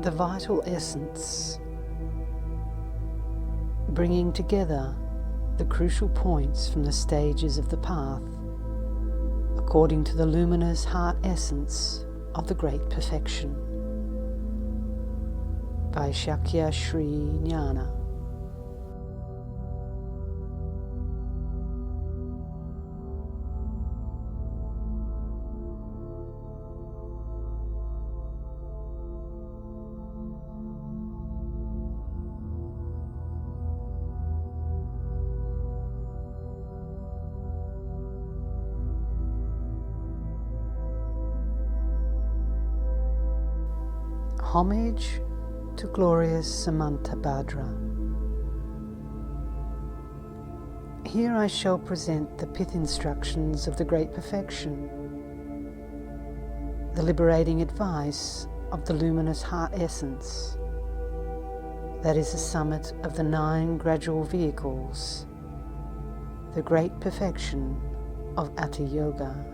the vital essence, bringing together the crucial points from the stages of the path according to the luminous heart essence of the Great Perfection. By Shakya Shri Jñana. Homage to glorious Samantabhadra. Here I shall present the pith instructions of the Great Perfection, the liberating advice of the luminous heart essence, that is the summit of the 9 gradual vehicles, the Great Perfection of Hatha Yoga.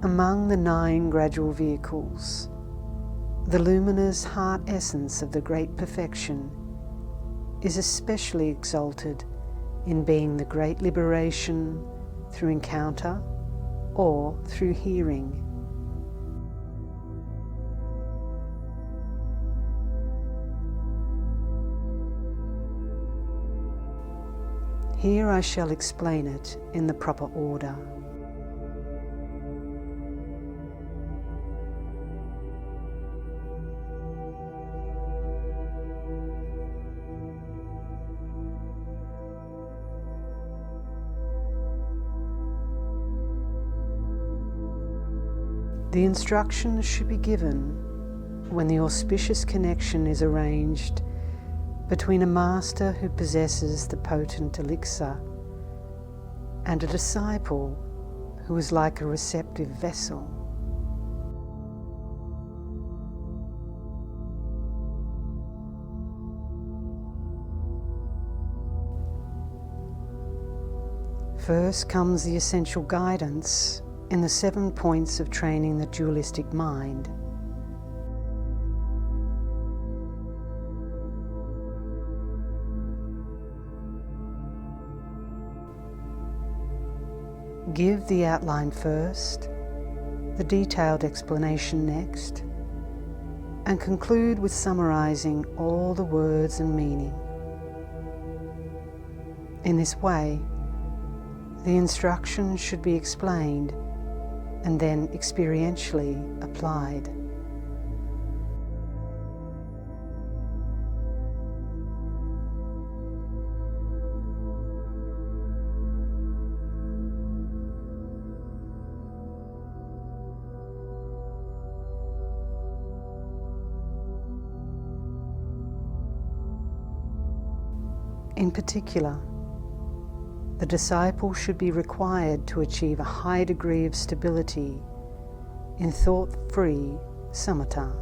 Among the 9 gradual vehicles, the luminous heart essence of the Great Perfection is especially exalted in being the great liberation through encounter or through hearing. Here I shall explain it in the proper order. The instructions should be given when the auspicious connection is arranged between a master who possesses the potent elixir and a disciple who is like a receptive vessel. First comes the essential guidance in the 7 points of training the dualistic mind. Give the outline first, the detailed explanation next, and conclude with summarizing all the words and meaning. In this way, the instructions should be explained and then experientially applied. In particular, the disciple should be required to achieve a high degree of stability in thought-free samatha.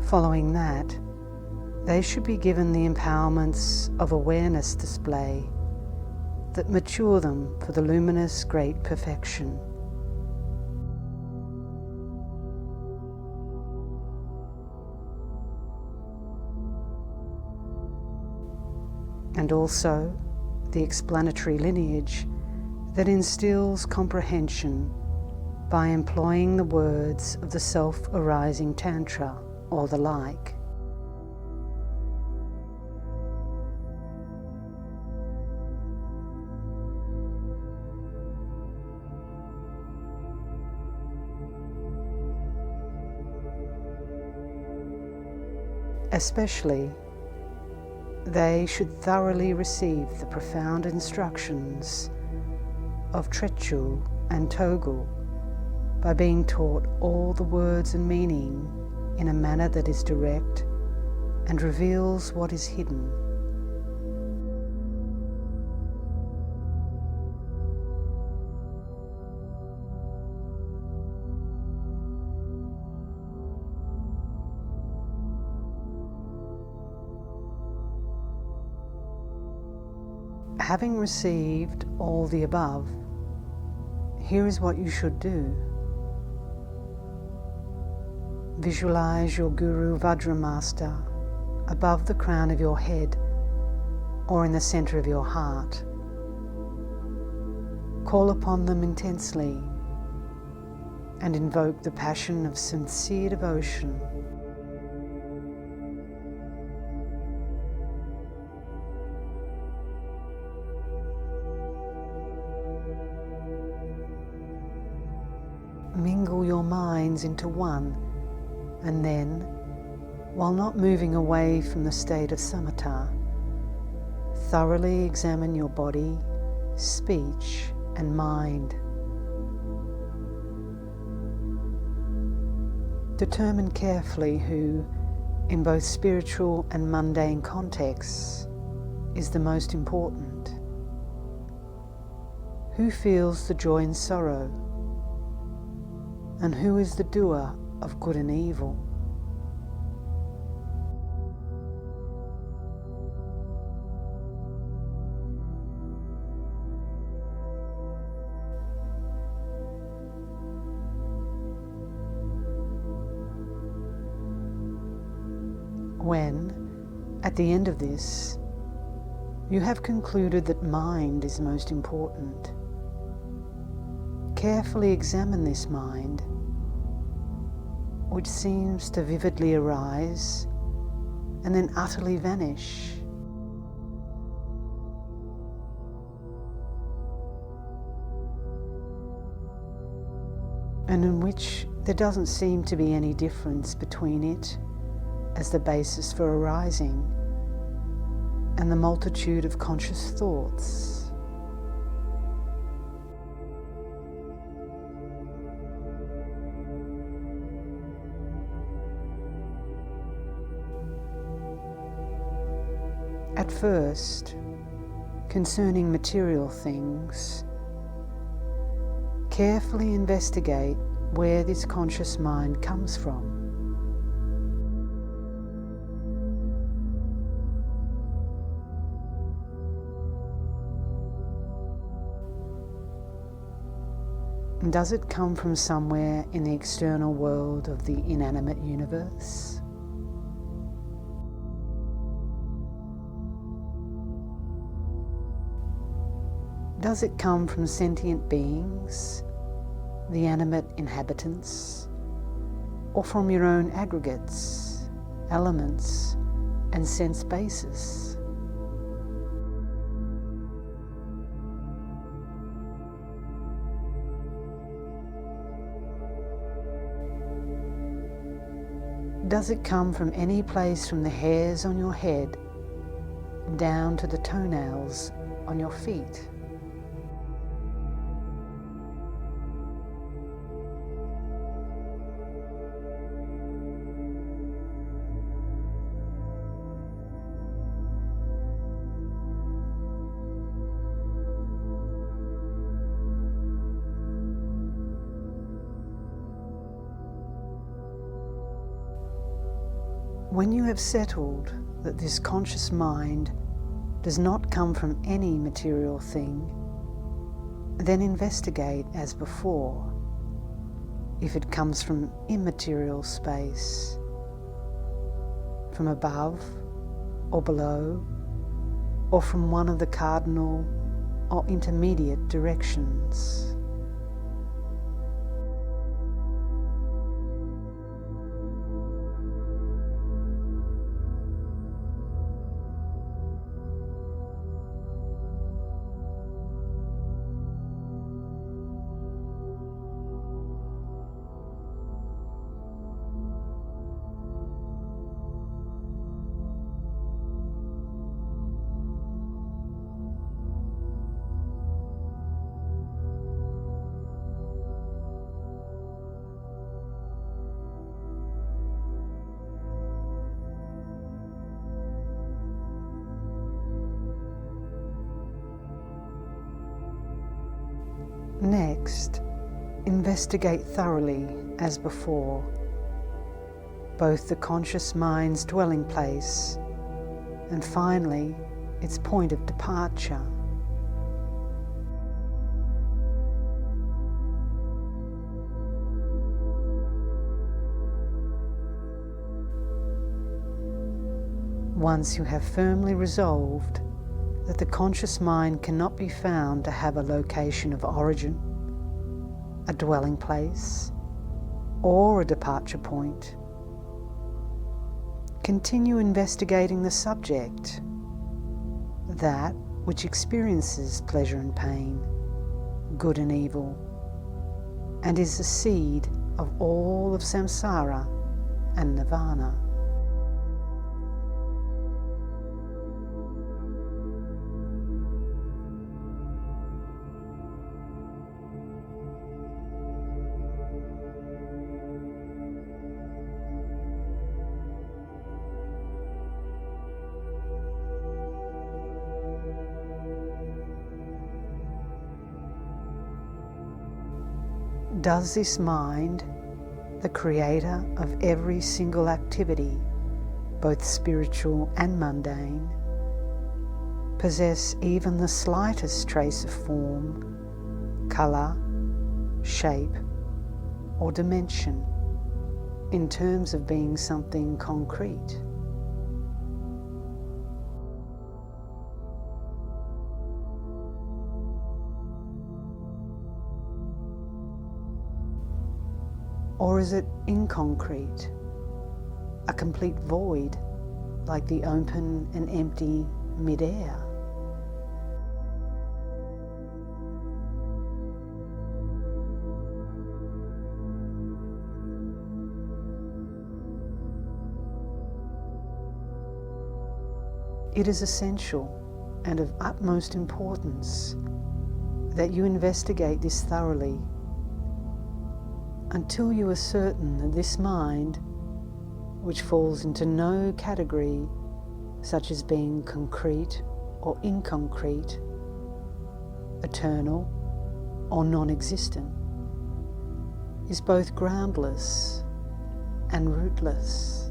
Following that, they should be given the empowerments of awareness display that mature them for the luminous Great Perfection. And also the explanatory lineage that instills comprehension by employing the words of the self-arising Tantra or the like. Especially, they should thoroughly receive the profound instructions of Trekchul and Togul by being taught all the words and meaning in a manner that is direct and reveals what is hidden. Having received all the above, here is what you should do. Visualize your Guru Vajramaster above the crown of your head or in the center of your heart. Call upon them intensely and invoke the passion of sincere devotion. Mingle your minds into one, and then, while not moving away from the state of samatha, thoroughly examine your body, speech, and mind. Determine carefully who, in both spiritual and mundane contexts, is the most important. Who feels the joy and sorrow? And who is the doer of good and evil? When, at the end of this, you have concluded that mind is most important, carefully examine this mind, which seems to vividly arise and then utterly vanish. And in which there doesn't seem to be any difference between it as the basis for arising and the multitude of conscious thoughts. At first, concerning material things, carefully investigate where this conscious mind comes from. Does it come from somewhere in the external world of the inanimate universe? Does it come from sentient beings, the animate inhabitants, or from your own aggregates, elements, and sense bases? Does it come from any place from the hairs on your head down to the toenails on your feet? When you have settled that this conscious mind does not come from any material thing, then investigate as before if it comes from immaterial space, from above or below, or from one of the cardinal or intermediate directions. Next, investigate thoroughly, as before, both the conscious mind's dwelling place and finally its point of departure. Once you have firmly resolved that the conscious mind cannot be found to have a location of origin, a dwelling place, or a departure point, continue investigating the subject, that which experiences pleasure and pain, good and evil, and is the seed of all of samsara and nirvana. Does this mind, the creator of every single activity, both spiritual and mundane, possess even the slightest trace of form, colour, shape, or dimension in terms of being something concrete? Or is it inconcrete, a complete void, like the open and empty mid-air? It is essential and of utmost importance that you investigate this thoroughly until you are certain that this mind, which falls into no category such as being concrete or inconcrete, eternal or non-existent, is both groundless and rootless.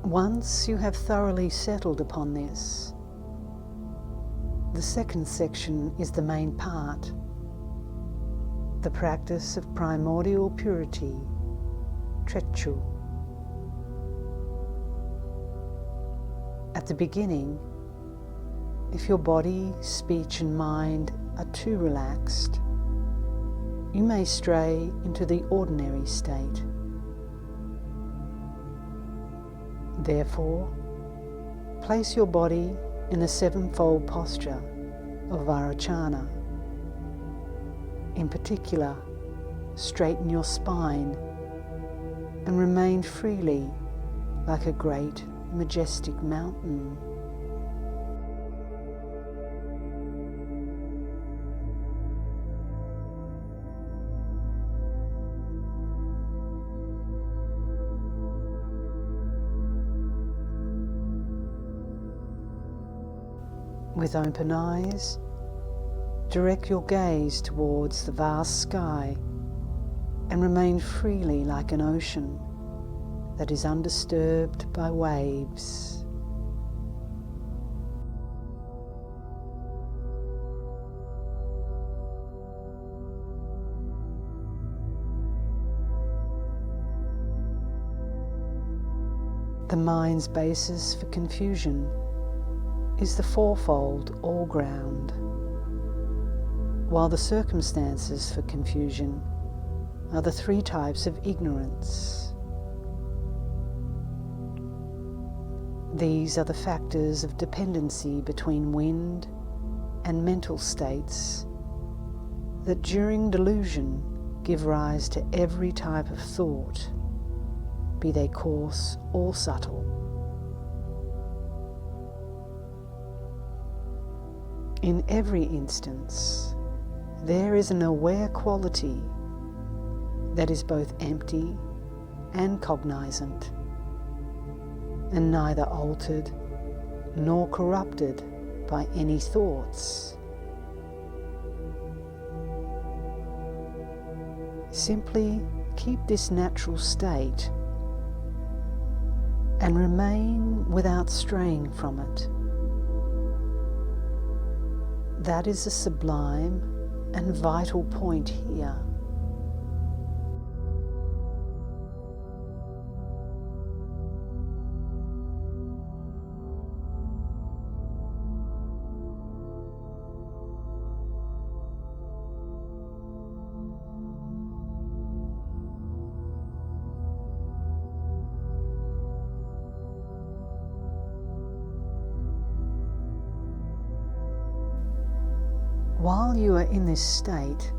Once you have thoroughly settled upon this, the second section is the main part, the practice of primordial purity, Trekchu. At the beginning, if your body, speech and mind are too relaxed, you may stray into the ordinary state. Therefore, place your body in a sevenfold posture of Varachana. In particular, straighten your spine and remain freely like a great, majestic mountain. With open eyes, direct your gaze towards the vast sky and remain freely like an ocean that is undisturbed by waves. The mind's basis for confusion is the fourfold all-ground, while the circumstances for confusion are the three types of ignorance. These are the factors of dependency between wind and mental states that during delusion give rise to every type of thought, be they coarse or subtle. In every instance, there is an aware quality that is both empty and cognizant, and neither altered nor corrupted by any thoughts. Simply keep this natural state and remain without straying from it. That is a sublime and vital point here. While you are in this state,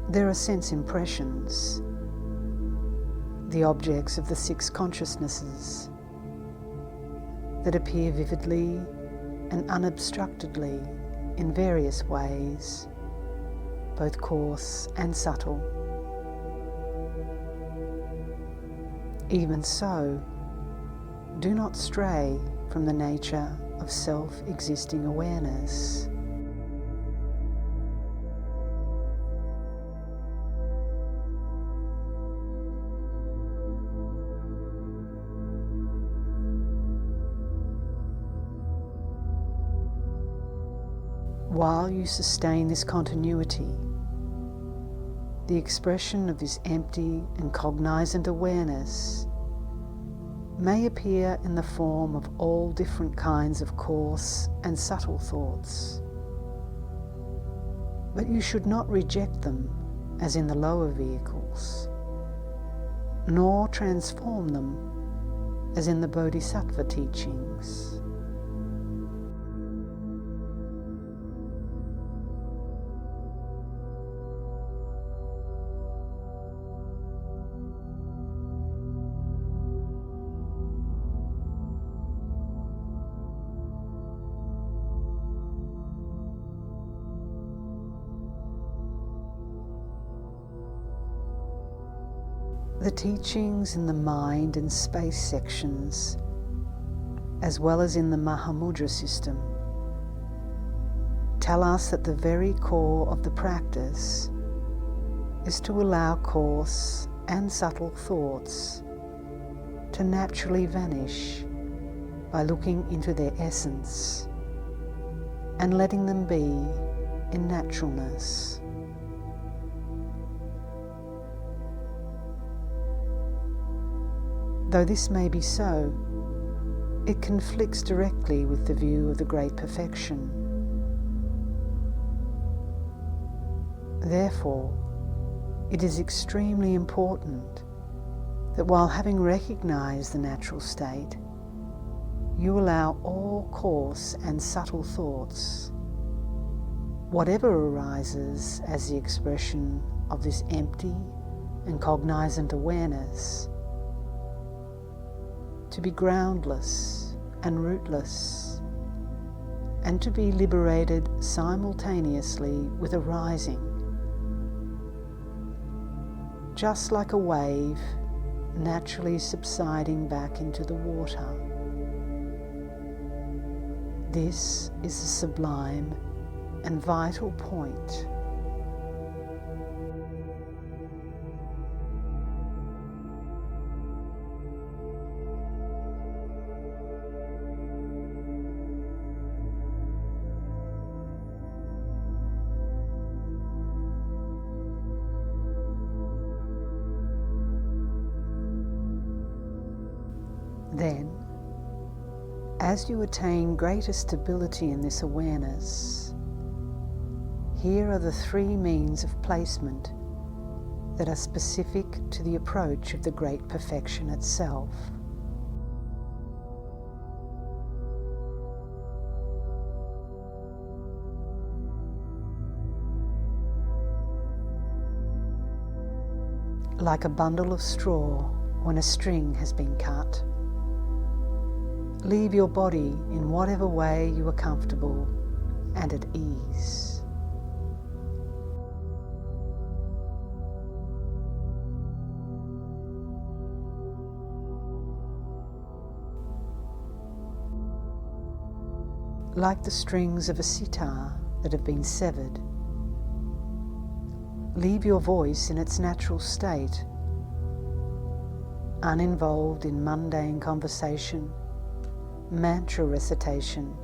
there are sense impressions, the objects of the six consciousnesses, that appear vividly and unobstructedly in various ways, both coarse and subtle. Even so, do not stray from the nature of self-existing awareness. While you sustain this continuity, the expression of this empty and cognizant awareness may appear in the form of all different kinds of coarse and subtle thoughts. But you should not reject them as in the lower vehicles, nor transform them as in the Bodhisattva teachings. The teachings in the mind and space sections, as well as in the Mahamudra system, tell us that the very core of the practice is to allow coarse and subtle thoughts to naturally vanish by looking into their essence and letting them be in naturalness. Though this may be so, it conflicts directly with the view of the great perfection. Therefore, it is extremely important that while having recognized the natural state, you allow all coarse and subtle thoughts, whatever arises as the expression of this empty and cognizant awareness, to be groundless and rootless, and to be liberated simultaneously with arising, just like a wave naturally subsiding back into the water. This is a sublime and vital point. Then, as you attain greater stability in this awareness, here are the 3 means of placement that are specific to the approach of the Great Perfection itself. Like a bundle of straw when a string has been cut, leave your body in whatever way you are comfortable and at ease. Like the strings of a sitar that have been severed, leave your voice in its natural state, uninvolved in mundane conversation, mantra recitation,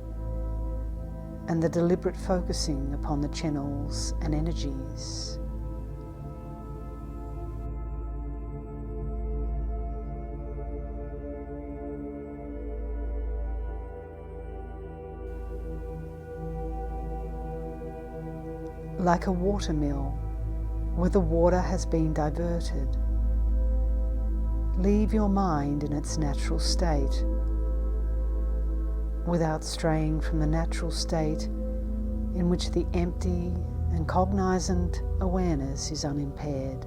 and the deliberate focusing upon the channels and energies. Like a watermill where the water has been diverted, leave your mind in its natural state, without straying from the natural state in which the empty and cognizant awareness is unimpaired.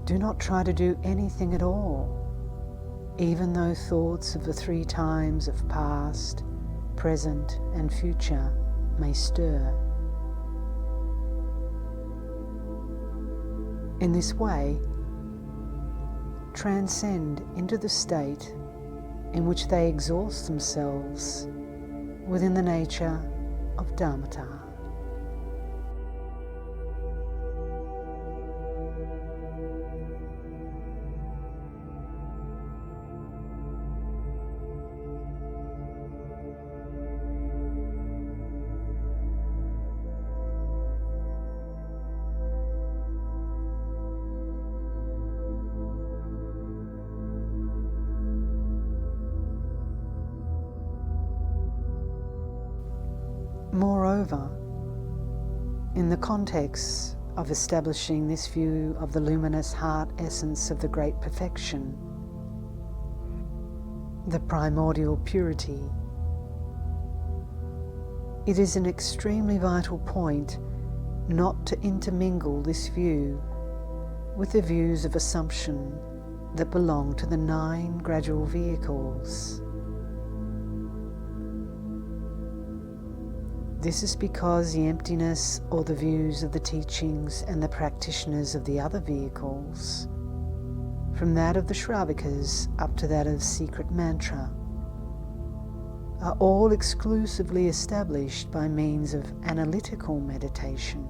Do not try to do anything at all, even though thoughts of the 3 times of past, present and future may stir. In this way, transcend into the state in which they exhaust themselves within the nature of Dharmata. Moreover, in the context of establishing this view of the luminous heart essence of the Great Perfection, the primordial purity, it is an extremely vital point not to intermingle this view with the views of assumption that belong to the 9 gradual vehicles. This is because the emptiness or the views of the teachings and the practitioners of the other vehicles, from that of the Shravikas up to that of secret mantra, are all exclusively established by means of analytical meditation.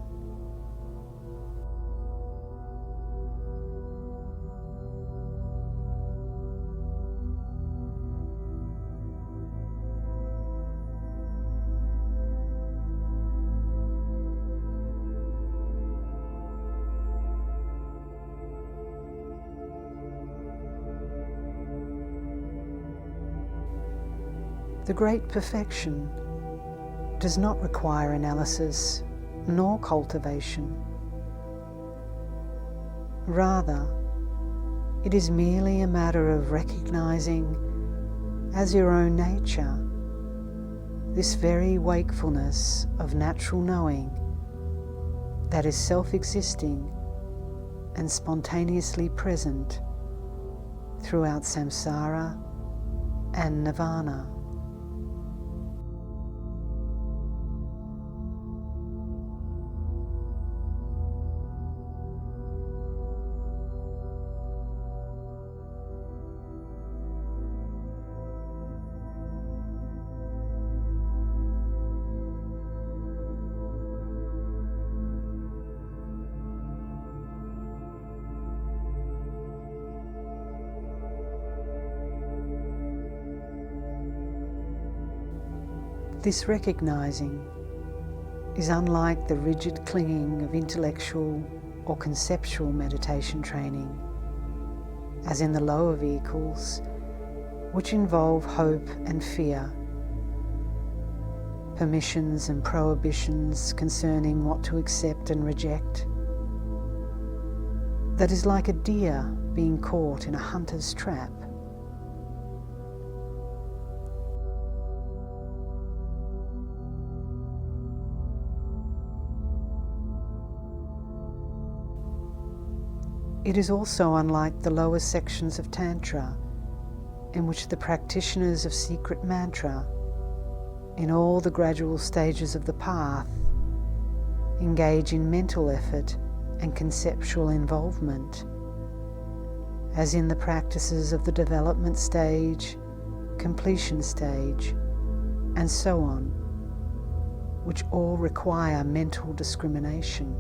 The Great Perfection does not require analysis nor cultivation. Rather, it is merely a matter of recognizing as your own nature this very wakefulness of natural knowing that is self-existing and spontaneously present throughout samsara and nirvana. This recognizing is unlike the rigid clinging of intellectual or conceptual meditation training, as in the lower vehicles, which involve hope and fear, permissions and prohibitions concerning what to accept and reject. That is like a deer being caught in a hunter's trap. It is also unlike the lower sections of Tantra, in which the practitioners of secret mantra, in all the gradual stages of the path, engage in mental effort and conceptual involvement, as in the practices of the development stage, completion stage, and so on, which all require mental discrimination.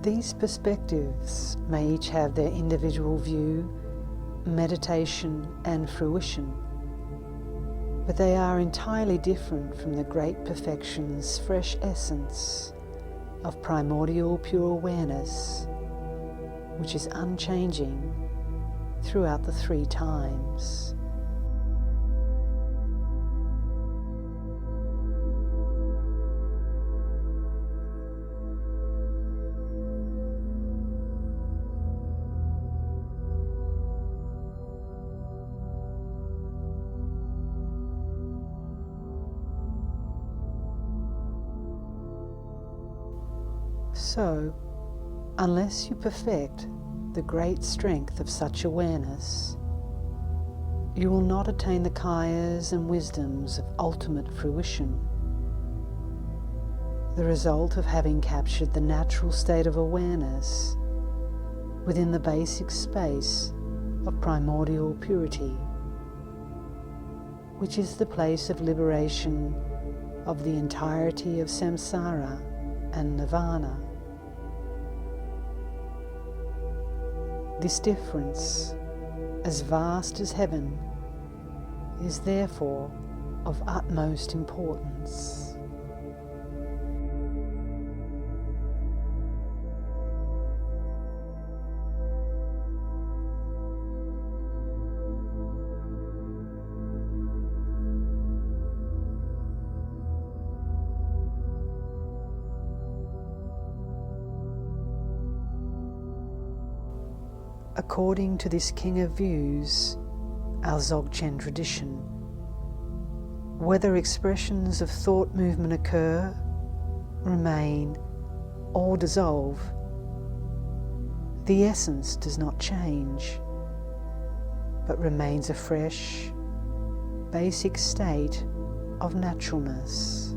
These perspectives may each have their individual view, meditation, and fruition, but they are entirely different from the Great Perfection's fresh essence of primordial pure awareness, which is unchanging throughout the three times. So, unless you perfect the great strength of such awareness, you will not attain the kayas and wisdoms of ultimate fruition, the result of having captured the natural state of awareness within the basic space of primordial purity, which is the place of liberation of the entirety of samsara and nirvana. This difference, as vast as heaven, is therefore of utmost importance. According to this king of views, our Dzogchen tradition, whether expressions of thought movement occur, remain, or dissolve, the essence does not change, but remains a fresh, basic state of naturalness.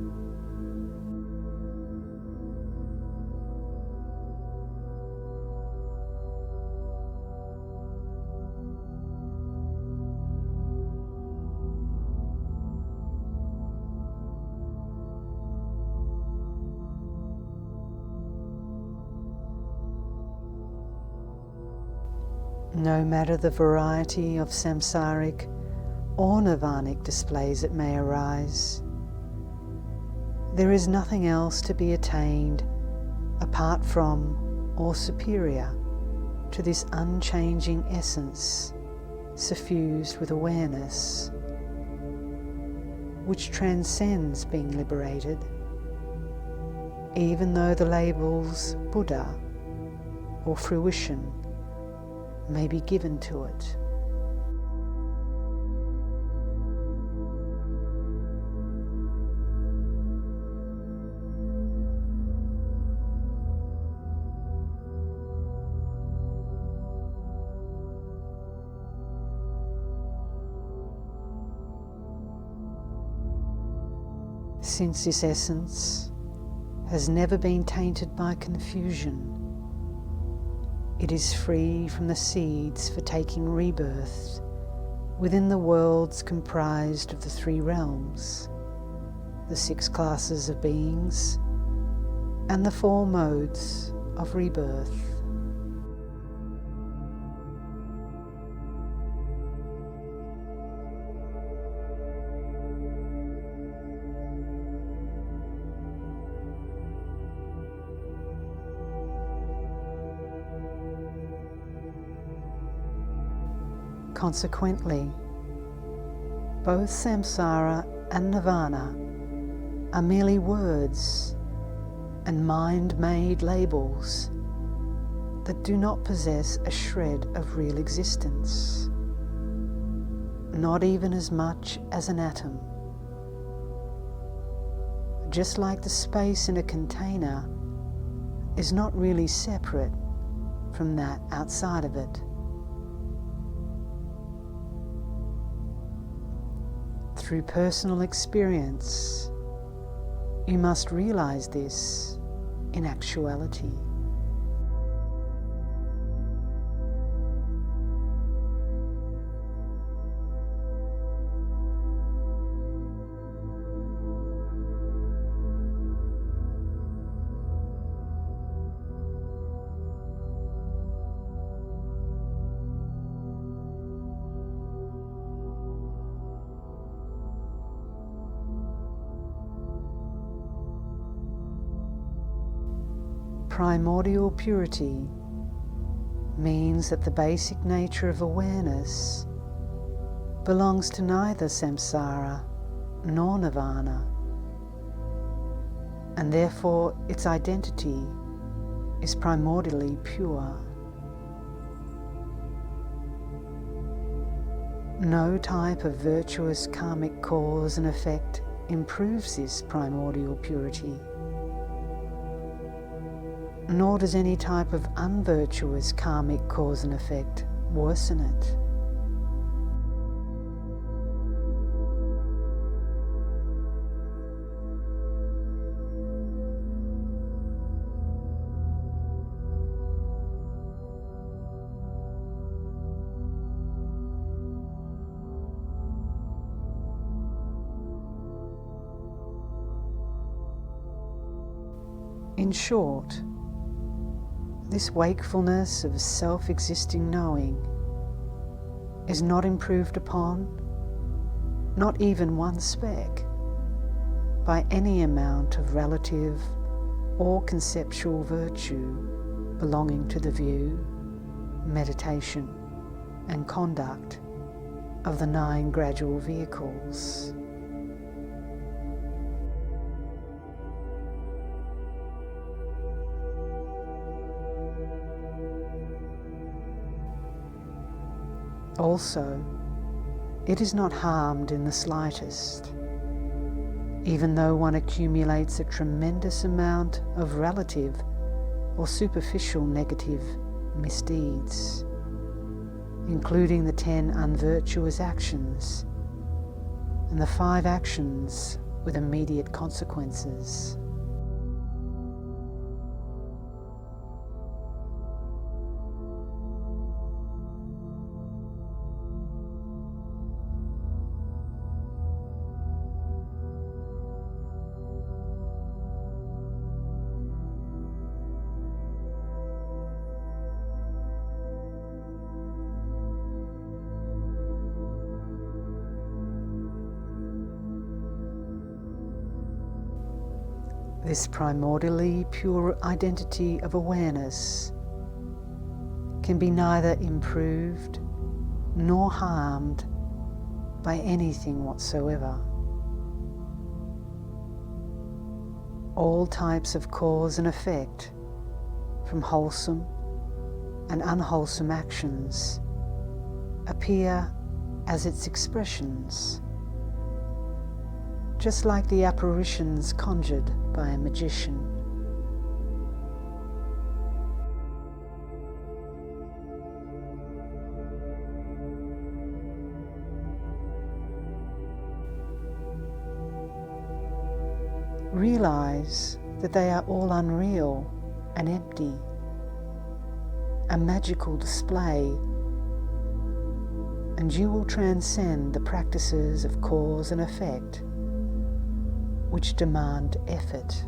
No matter the variety of samsaric or nirvanic displays that may arise, there is nothing else to be attained apart from or superior to this unchanging essence suffused with awareness, which transcends being liberated, even though the labels Buddha or fruition may be given to it. Since this essence has never been tainted by confusion, it is free from the seeds for taking rebirth within the worlds comprised of the 3 realms, the 6 classes of beings, and the 4 modes of rebirth. Consequently, both samsara and nirvana are merely words and mind-made labels that do not possess a shred of real existence, not even as much as an atom. Just like the space in a container is not really separate from that outside of it. Through personal experience, you must realize this in actuality. Primordial purity means that the basic nature of awareness belongs to neither samsara nor nirvana, and therefore its identity is primordially pure. No type of virtuous karmic cause and effect improves this primordial purity, nor does any type of unvirtuous karmic cause and effect worsen it. In short, this wakefulness of self-existing knowing is not improved upon, not even one speck, by any amount of relative or conceptual virtue belonging to the view, meditation, and conduct of the 9 gradual vehicles. Also, it is not harmed in the slightest, even though one accumulates a tremendous amount of relative or superficial negative misdeeds, including the 10 unvirtuous actions and the 5 actions with immediate consequences. This primordially pure identity of awareness can be neither improved nor harmed by anything whatsoever. All types of cause and effect, from wholesome and unwholesome actions, appear as its expressions, just like the apparitions conjured by a magician. Realize that they are all unreal and empty, a magical display, and you will transcend the practices of cause and effect, which demand effort.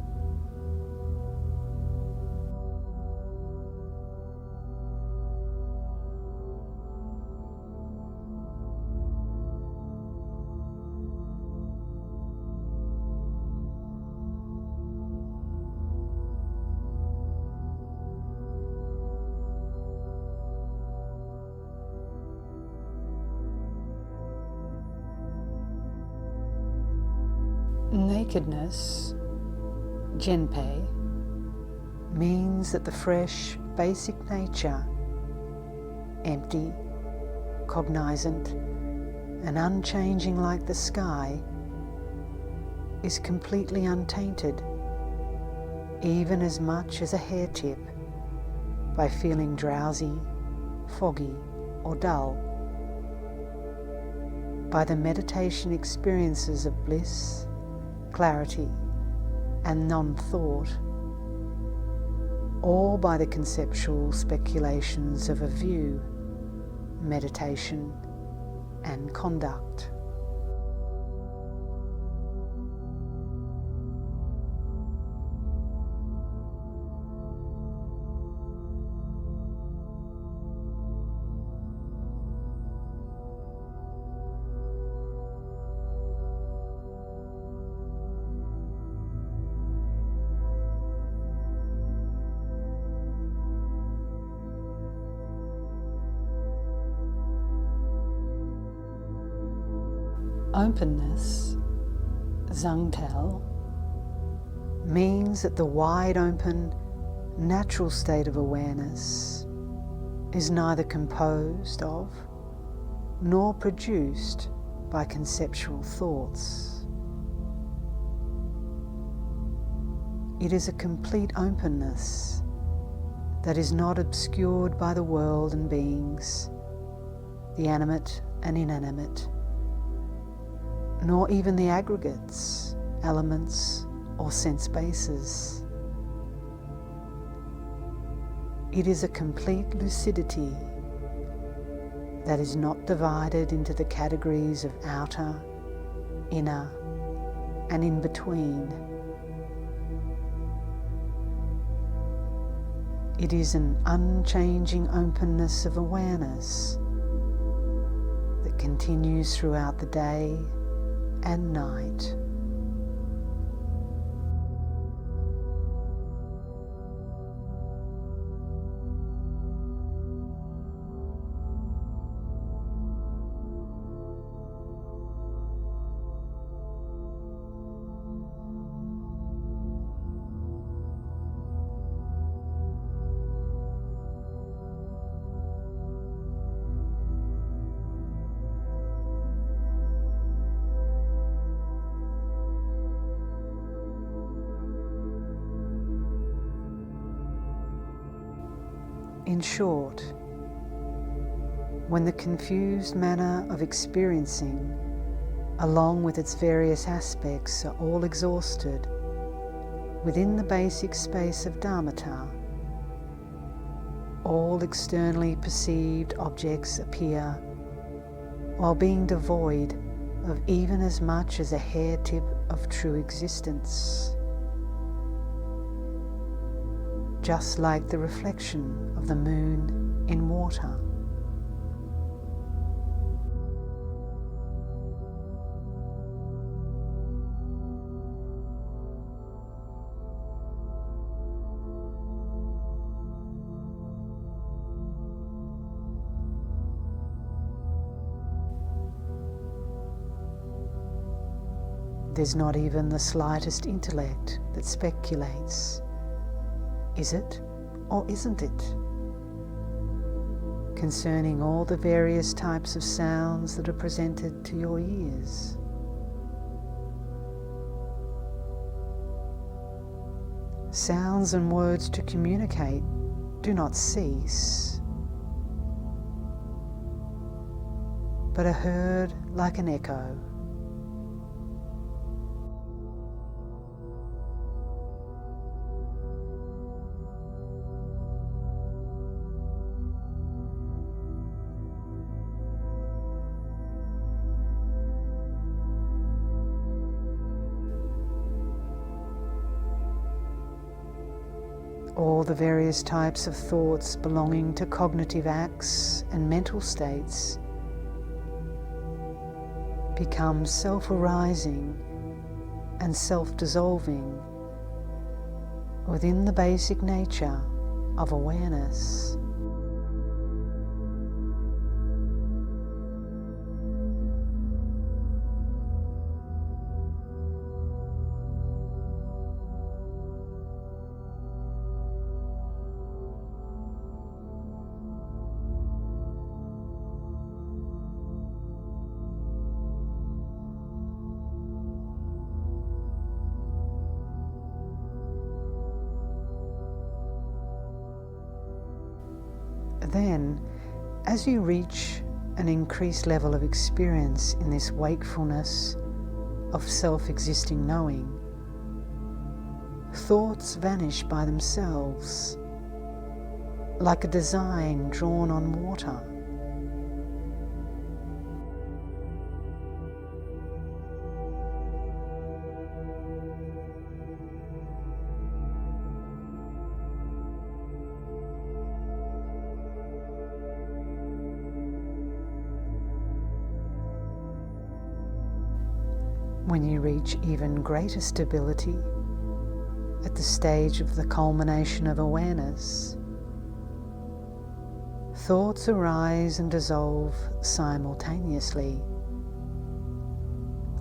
Nakedness, Tenpé, means that the fresh, basic nature, empty, cognizant, and unchanging like the sky, is completely untainted, even as much as a hair tip, by feeling drowsy, foggy, or dull, by the meditation experiences of bliss, clarity, and non-thought, or by the conceptual speculations of a view, meditation, and conduct. Openness, Zangpo, means that the wide open, natural state of awareness is neither composed of nor produced by conceptual thoughts. It is a complete openness that is not obscured by the world and beings, the animate and inanimate, nor even the aggregates, elements, or sense bases. It is a complete lucidity that is not divided into the categories of outer, inner, and in between. It is an unchanging openness of awareness that continues throughout the day and night. In short, when the confused manner of experiencing, along with its various aspects, are all exhausted within the basic space of Dharmata, all externally perceived objects appear while being devoid of even as much as a hair tip of true existence, just like the reflection of the moon in water. There's not even the slightest intellect that speculates, is it or isn't it? Concerning all the various types of sounds that are presented to your ears. Sounds and words to communicate do not cease, but are heard like an echo. all the various types of thoughts belonging to cognitive acts and mental states become self-arising and self-dissolving within the basic nature of awareness. Then, as you reach an increased level of experience in this wakefulness of self-existing knowing, thoughts vanish by themselves, like a design drawn on water. When you reach even greater stability at the stage of the culmination of awareness, thoughts arise and dissolve simultaneously,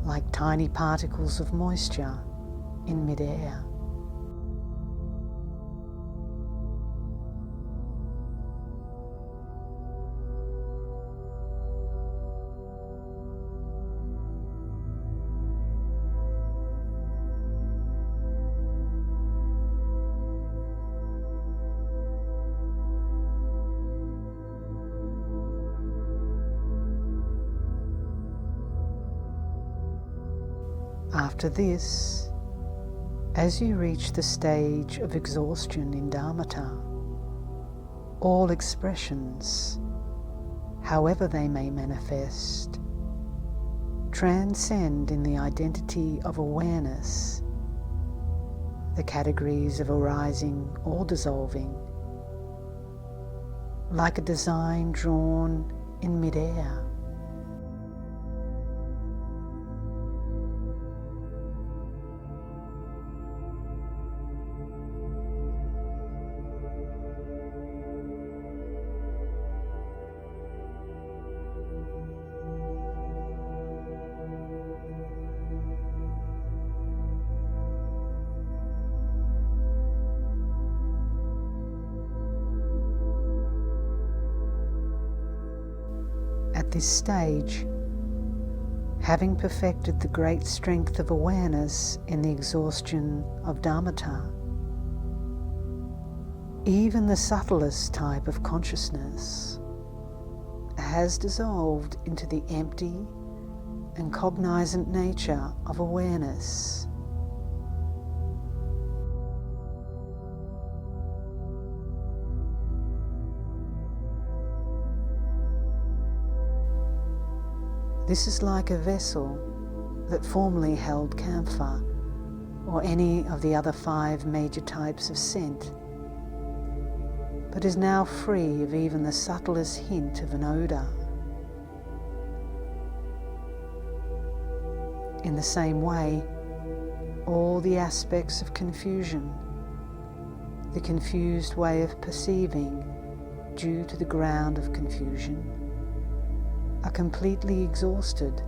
like tiny particles of moisture in mid-air. After this, as you reach the stage of exhaustion in Dharmata, all expressions, however they may manifest, transcend in the identity of awareness, the categories of arising or dissolving, like a design drawn in mid-air. At this stage, having perfected the great strength of awareness in the exhaustion of Dharmata, even the subtlest type of consciousness has dissolved into the empty and cognizant nature of awareness. This is like a vessel that formerly held camphor or any of the other 5 major types of scent, but is now free of even the subtlest hint of an odour. In the same way, all the aspects of confusion, the confused way of perceiving due to the ground of confusion, are completely exhausted,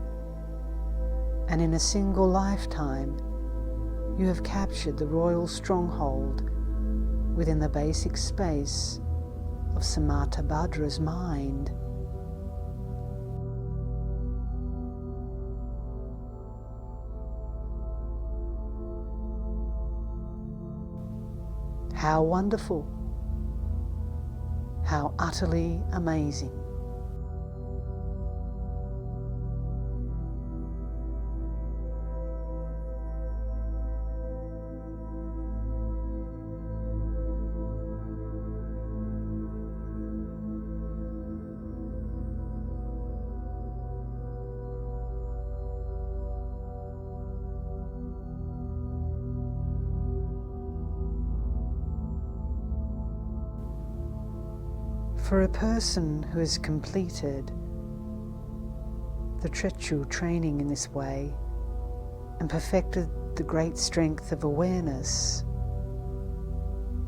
and in a single lifetime you have captured the royal stronghold within the basic space of Samattabhadra's mind. How wonderful! How utterly amazing! For a person who has completed the Trekchul training in this way and perfected the great strength of awareness,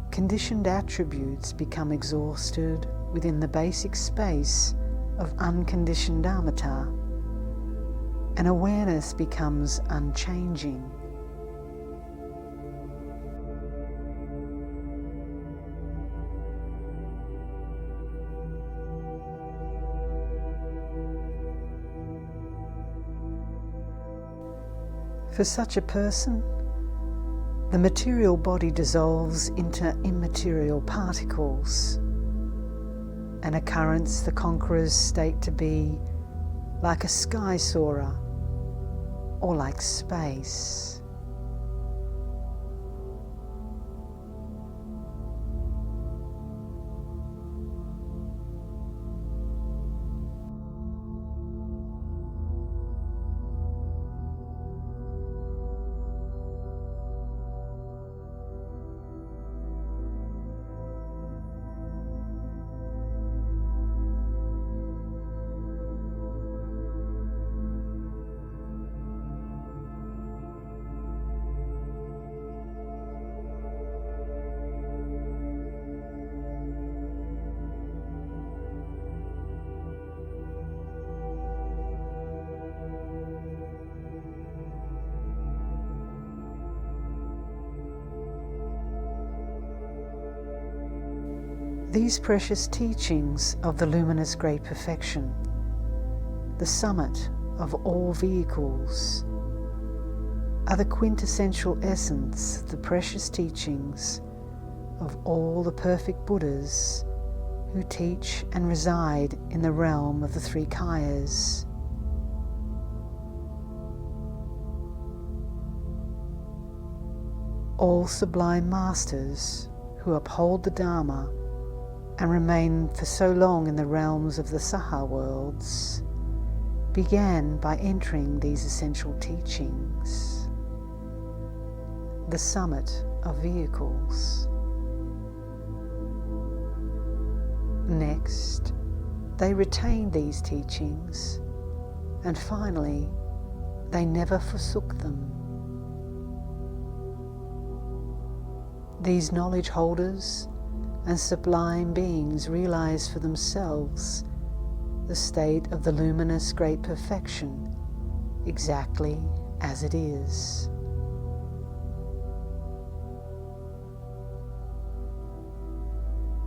conditioned attributes become exhausted within the basic space of unconditioned dharmata, and awareness becomes unchanging. For such a person, the material body dissolves into immaterial particles, an occurrence the conquerors state to be like a sky soarer or like space. These precious teachings of the luminous great perfection, the summit of all vehicles, are the quintessential essence, the precious teachings of all the perfect Buddhas who teach and reside in the realm of the three Kayas. All sublime masters who uphold the Dharma and remain for so long in the realms of the Saha worlds began by entering these essential teachings, the summit of vehicles. Next, they retained these teachings, and finally, they never forsook them. These knowledge holders and sublime beings realize for themselves the state of the luminous great perfection exactly as it is.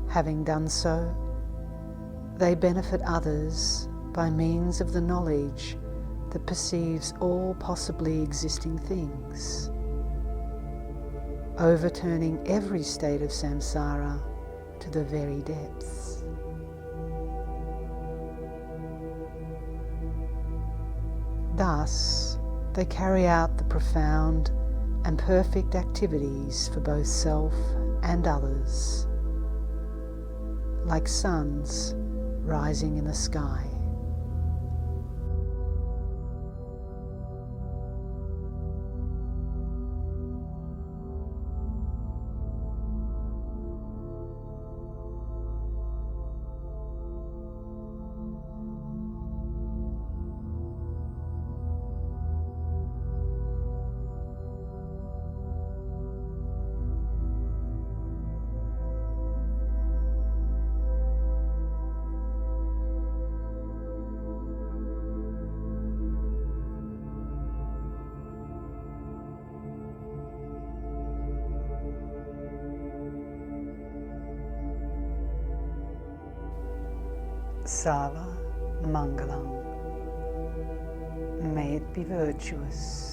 Having done so, they benefit others by means of the knowledge that perceives all possibly existing things, overturning every state of samsara to the very depths. Thus, they carry out the profound and perfect activities for both self and others, like suns rising in the sky. Sava Mangalam. May it be virtuous.